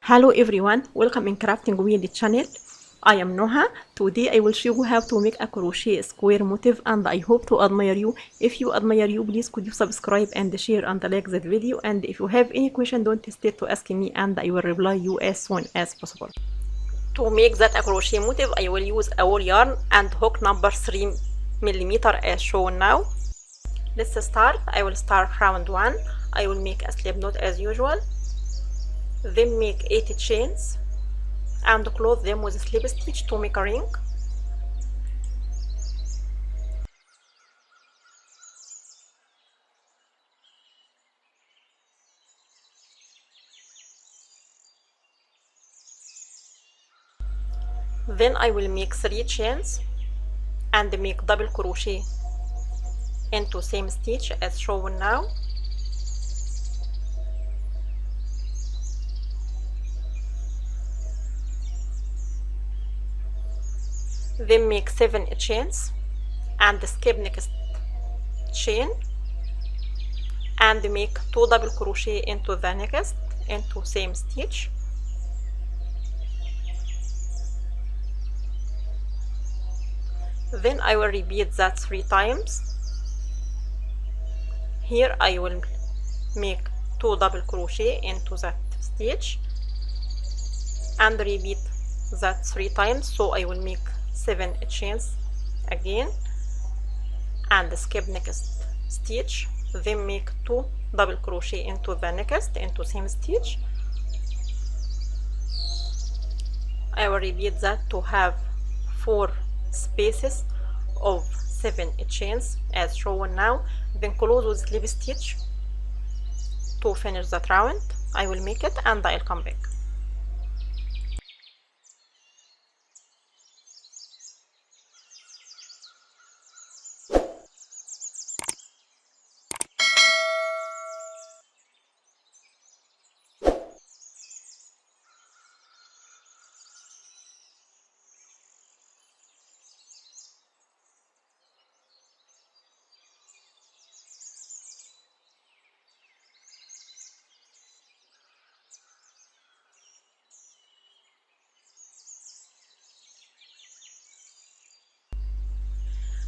Hello everyone, welcome in Crafting with the channel. I am Noha. Today I will show you how to make a crochet square motif and I hope to admire you. If you admire you, please could you subscribe and share and like that video, and if you have any question don't hesitate to ask me and I will reply you as soon as possible. To make that a crochet motif I will use a wool yarn and hook number 3mm as shown now. Let's start. I will start round 1. I will make a slip knot as usual. Then make 8 chains and close them with a slip stitch to make a ring. Then I will make 3 chains and make double crochet into same stitch as shown now. Then make 7 chains and skip next chain and make 2 double crochet into the next into same stitch. Then I will repeat that 3 times. Here I will make 2 double crochet into that stitch and repeat that 3 times, so I will make 7 chains again and skip next stitch, then make 2 double crochet into the next into same stitch. I will repeat that to have 4 spaces of 7 chains as shown now, then close with slip stitch to finish that round. I will make it and I'll come back.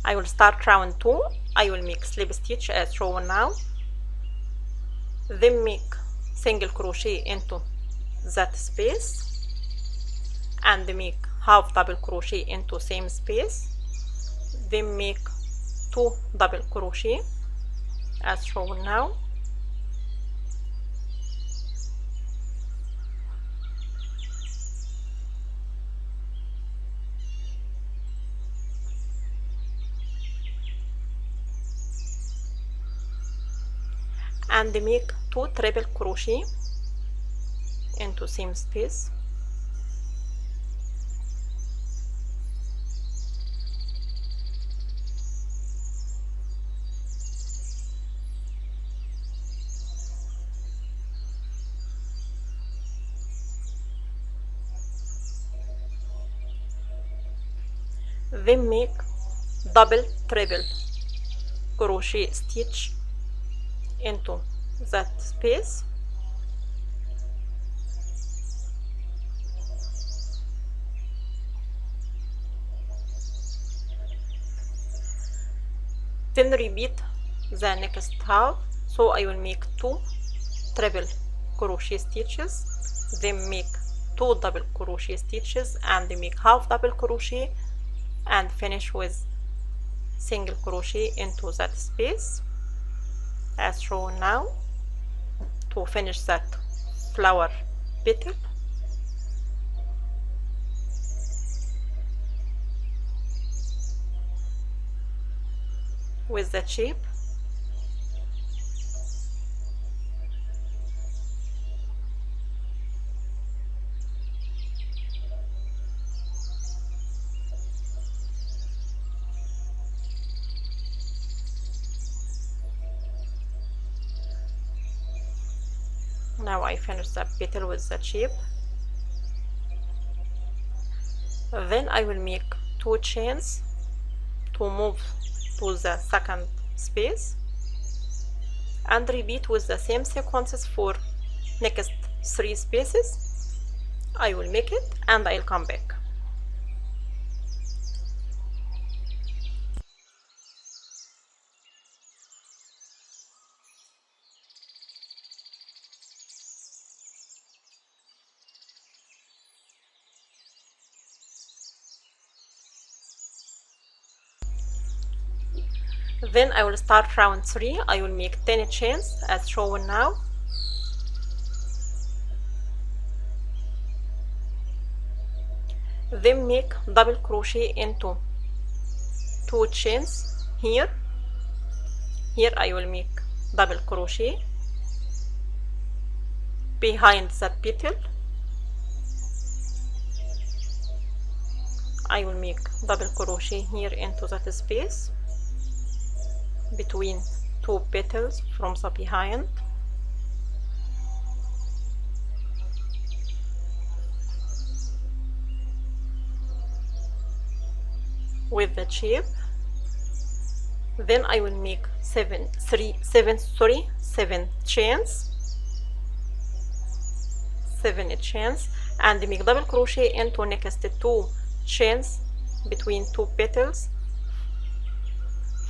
I will start round 2. I will make slip stitch as shown now, then make single crochet into that space and make half double crochet into same space, then make 2 double crochet as shown now. And make 2 triple crochet into same space. Then make double triple crochet stitch into that space, then repeat the next half, so I will make 2 triple crochet stitches, then make 2 double crochet stitches and make half double crochet and finish with single crochet into that space as shown now to finish that flower petal. With the shape. Now I finish the petal with the shape. Then I will make 2 chains to move to the second space and repeat with the same sequences for next 3 spaces. I will make it and I'll come back. Then I will start round 3. I will make 10 chains as shown now. Then make double crochet into 2 chains here. Here I will make double crochet behind the petal. I will make double crochet here into that space between 2 petals from the behind. With the shape. Then I will make 7 chains, 7 chains, and make double crochet into next 2 chains between 2 petals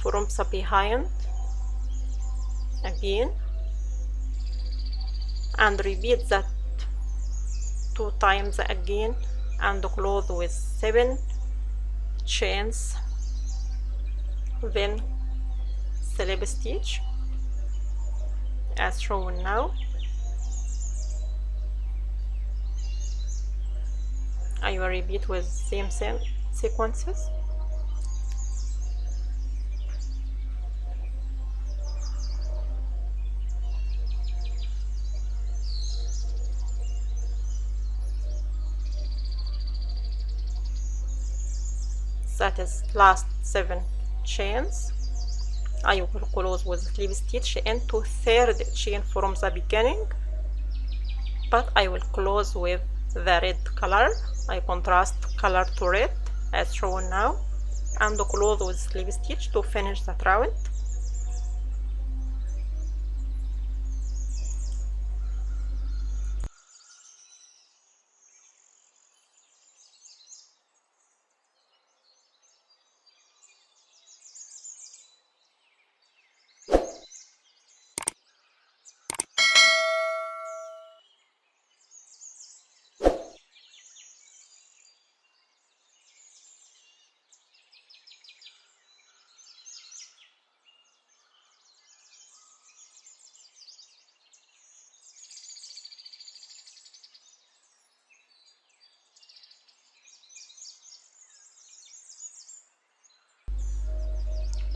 from the behind again, and repeat that 2 times again and close with 7 chains. Then slip stitch as shown now. I will repeat with same sequences. That is last 7 chains. I will close with slip stitch into 3rd chain from the beginning, but I will close with the red color. I contrast color to red as shown now, and close with slip stitch to finish that round.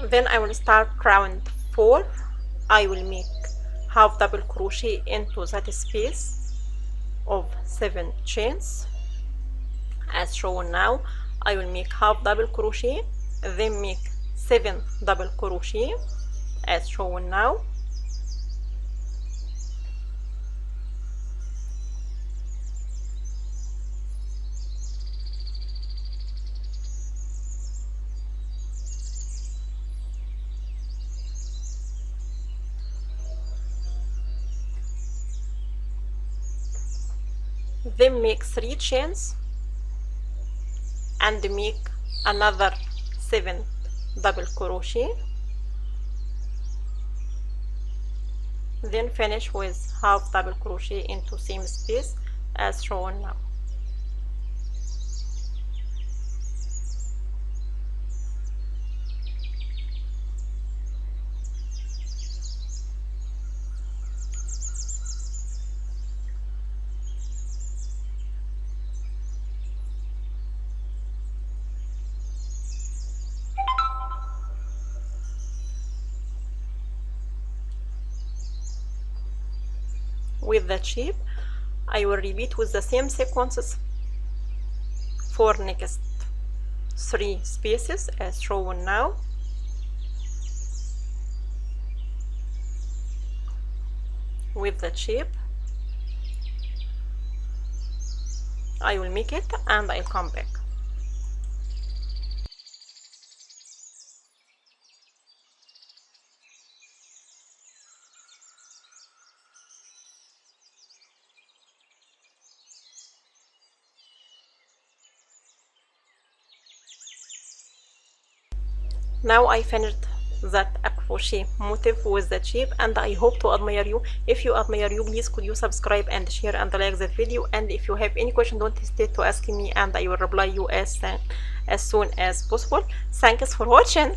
Then I will start round 4. I will make half double crochet into that space of 7 chains as shown now. I will make half double crochet, then make 7 double crochet as shown now. Then make 3 chains and make another 7 double crochet, then finish with half double crochet into same space as shown now. With the shape, I will repeat with the same sequences for next 3 spaces as shown now. With the shape, I will make it and I'll come back. Now I finished that crochet motif with that shape, and I hope to admire you. If you admire you, please could you subscribe and share and like that video, and if you have any question, don't hesitate to ask me and I will reply you as soon as possible. Thanks for watching.